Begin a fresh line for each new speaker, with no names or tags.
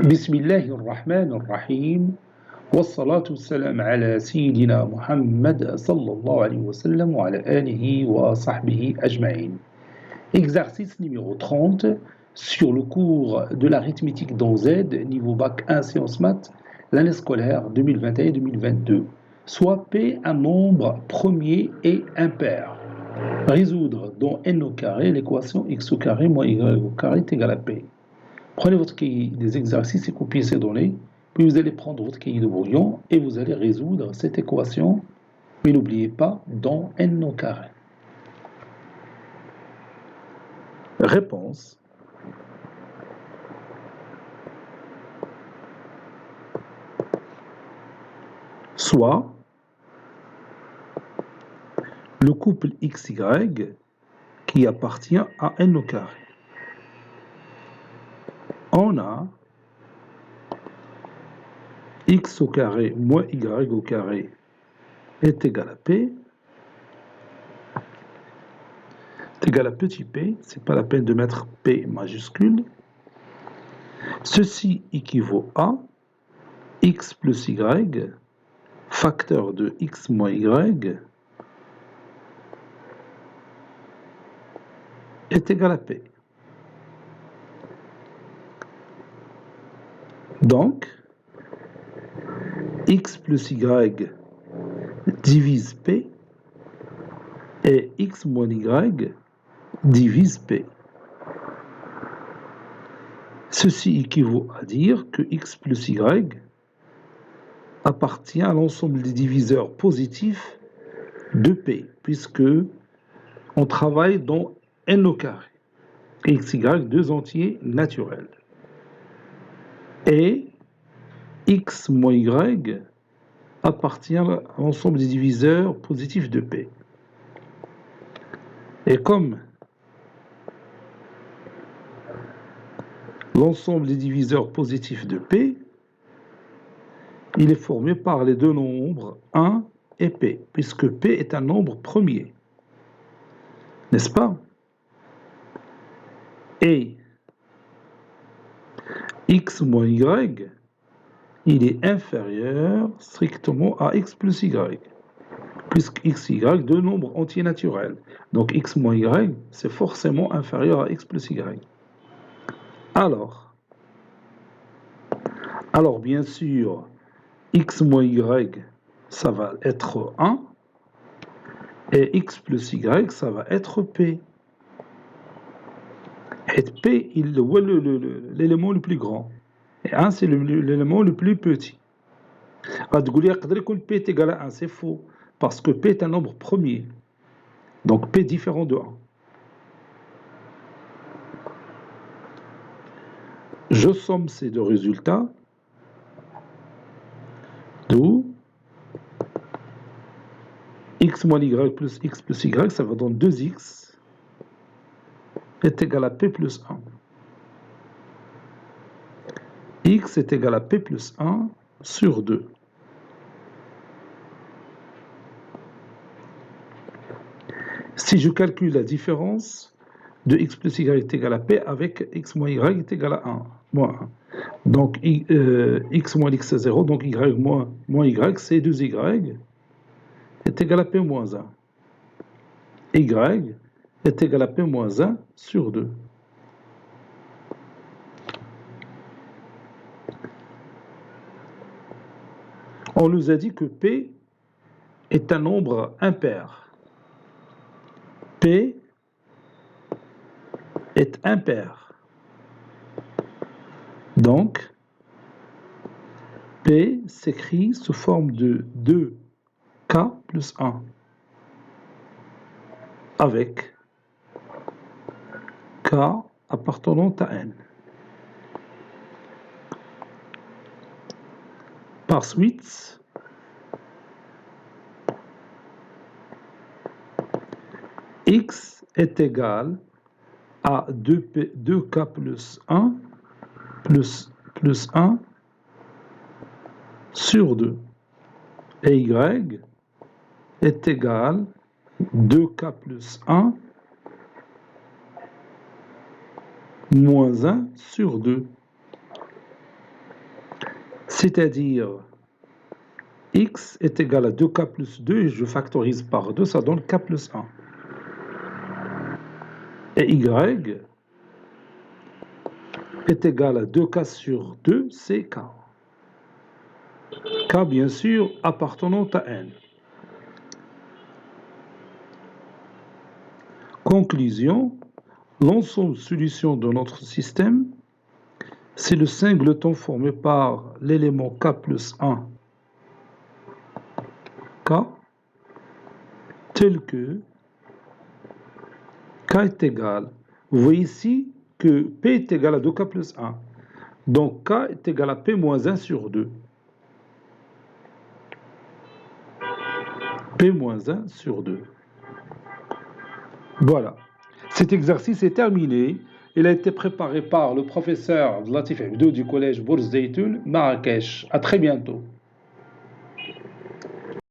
بسم الله الرحمن الرحيم والصلاة والسلام على سيدنا محمد صلى الله عليه وسلم وعلى آله وصحبه أجمعين. Exercice numéro 30 sur le cours de l'arithmétique dans Z, niveau bac 1 sciences maths, l'année scolaire 2021-2022. Soit P un nombre premier et impair. Résoudre dans n au carré l'équation x au carré moins y au carré est égal à P. Prenez votre cahier des exercices et copiez ces données, puis vous allez prendre votre cahier de brouillon et vous allez résoudre cette équation, mais n'oubliez pas dans n au carré. Réponse. Soit le couple XY qui appartient à n au carré. On a x au carré moins y au carré est égal à p. Est égal à petit p, c'est pas la peine de mettre p majuscule. Ceci équivaut à x plus y, facteur de x moins y, est égal à p. Donc, x plus y divise p et x moins y divise p. Ceci équivaut à dire que x plus y appartient à l'ensemble des diviseurs positifs de p, puisque on travaille dans n au carré. X, y, deux entiers naturels. Et x moins y appartient à l'ensemble des diviseurs positifs de p. Et comme l'ensemble des diviseurs positifs de p, il est formé par les deux nombres 1 et p, puisque p est un nombre premier. N'est-ce pas? Et x moins y, il est inférieur strictement à x plus y, puisque x, y, deux nombres entiers naturels. Donc x moins y, c'est forcément inférieur à x plus y. Alors bien sûr, x moins y, ça va être 1, et x plus y, ça va être p. Et p, il est l'élément le plus grand. Et 1, c'est l'élément le plus petit. P est égal à 1, c'est faux, parce que p est un nombre premier. Donc p différent de 1. Je somme ces deux résultats, d'où x moins y plus x plus y, ça va donner 2x est égal à p plus 1. X est égal à p plus 1 sur 2. Si je calcule la différence de x plus y est égal à p avec x moins y est égal à 1, moins 1. Donc x moins x c'est 0, donc y moins y c'est 2y est égal à p moins 1. Y est égal à p moins 1 sur 2. On nous a dit que p est un nombre impair. P est impair. Donc, P s'écrit sous forme de 2K plus 1 avec K appartenant à N. Par suite, X est égal à 2K plus 1 plus 1 sur 2. Et Y est égal à 2K plus 1 moins 1 sur 2. C'est-à-dire x est égal à 2k plus 2 et je factorise par 2, ça donne k plus 1. Et y est égal à 2k sur 2, c'est k. K, bien sûr, appartenant à n. Conclusion, l'ensemble de solutions de notre système, c'est le singleton formé par l'élément k plus 1, k, tel que k est égal. Vous voyez ici que p est égal à 2k plus 1. Donc k est égal à p moins 1 sur 2. P moins 1 sur 2. Voilà. Cet exercice est terminé. Il a été préparé par le professeur Latif Abdou du collège Bourz Zeytoun, Marrakech. À très bientôt.